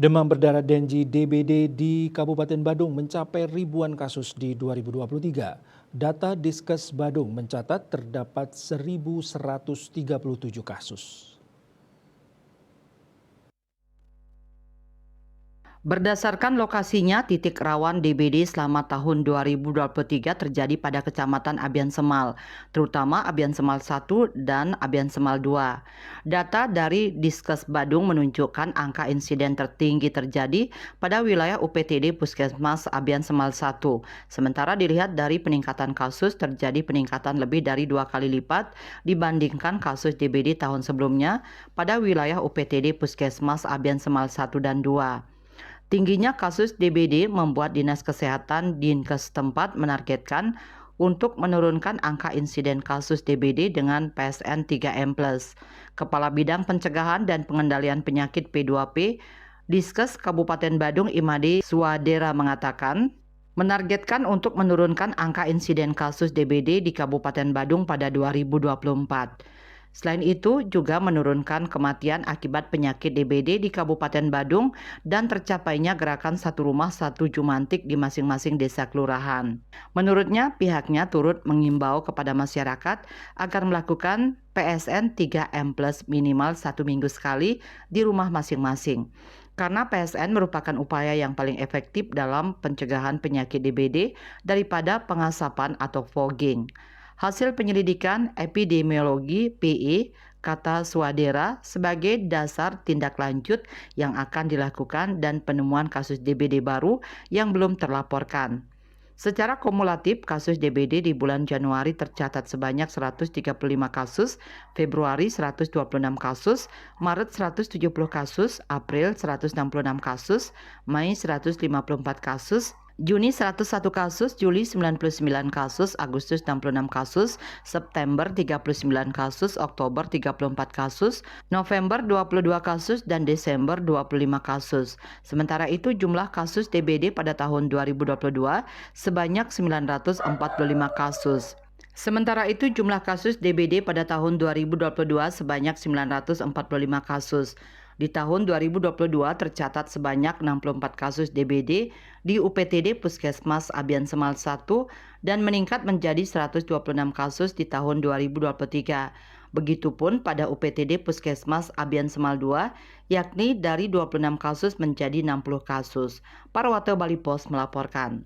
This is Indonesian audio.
Demam berdarah Dengue DBD di Kabupaten Badung mencapai ribuan kasus di 2023. Data Diskes Badung mencatat terdapat 1.137 kasus. Berdasarkan lokasinya, titik rawan DBD selama tahun 2023 terjadi pada Kecamatan Abian Semal, terutama Abian Semal 1 dan Abian Semal 2. Data dari Diskes Badung menunjukkan angka insiden tertinggi terjadi pada wilayah UPTD Puskesmas Abian Semal 1. Sementara dilihat dari peningkatan kasus, terjadi peningkatan lebih dari 2 kali lipat dibandingkan kasus DBD tahun sebelumnya pada wilayah UPTD Puskesmas Abian Semal 1 dan 2. Tingginya kasus DBD membuat Dinas Kesehatan Dinkes setempat menargetkan untuk menurunkan angka insiden kasus DBD dengan PSN 3M+. Kepala Bidang Pencegahan dan Pengendalian Penyakit P2P Diskes Kabupaten Badung Imade Swadera mengatakan, menargetkan untuk menurunkan angka insiden kasus DBD di Kabupaten Badung pada 2024. Selain itu, juga menurunkan kematian akibat penyakit DBD di Kabupaten Badung dan tercapainya gerakan satu rumah satu jumantik di masing-masing desa kelurahan. Menurutnya, pihaknya turut mengimbau kepada masyarakat agar melakukan PSN 3M+ minimal 1 minggu sekali di rumah masing-masing. Karena PSN merupakan upaya yang paling efektif dalam pencegahan penyakit DBD daripada pengasapan atau fogging. Hasil penyelidikan epidemiologi PE, kata Swadera, sebagai dasar tindak lanjut yang akan dilakukan dan penemuan kasus DBD baru yang belum terlaporkan. Secara kumulatif, kasus DBD di bulan Januari tercatat sebanyak 135 kasus, Februari 126 kasus, Maret 170 kasus, April 166 kasus, Mei 154 kasus, Juni 101 kasus, Juli 99 kasus, Agustus 66 kasus, September 39 kasus, Oktober 34 kasus, November 22 kasus, dan Desember 25 kasus. Sementara itu jumlah kasus DBD pada tahun 2022 sebanyak 945 kasus. Sementara itu jumlah kasus DBD pada tahun 2022 sebanyak 945 kasus. Di tahun 2022 tercatat sebanyak 64 kasus DBD di UPTD Puskesmas Abian Semal 1 dan meningkat menjadi 126 kasus di tahun 2023. Begitupun pada UPTD Puskesmas Abian Semal 2, yakni dari 26 kasus menjadi 60 kasus. Parwato Bali Pos melaporkan.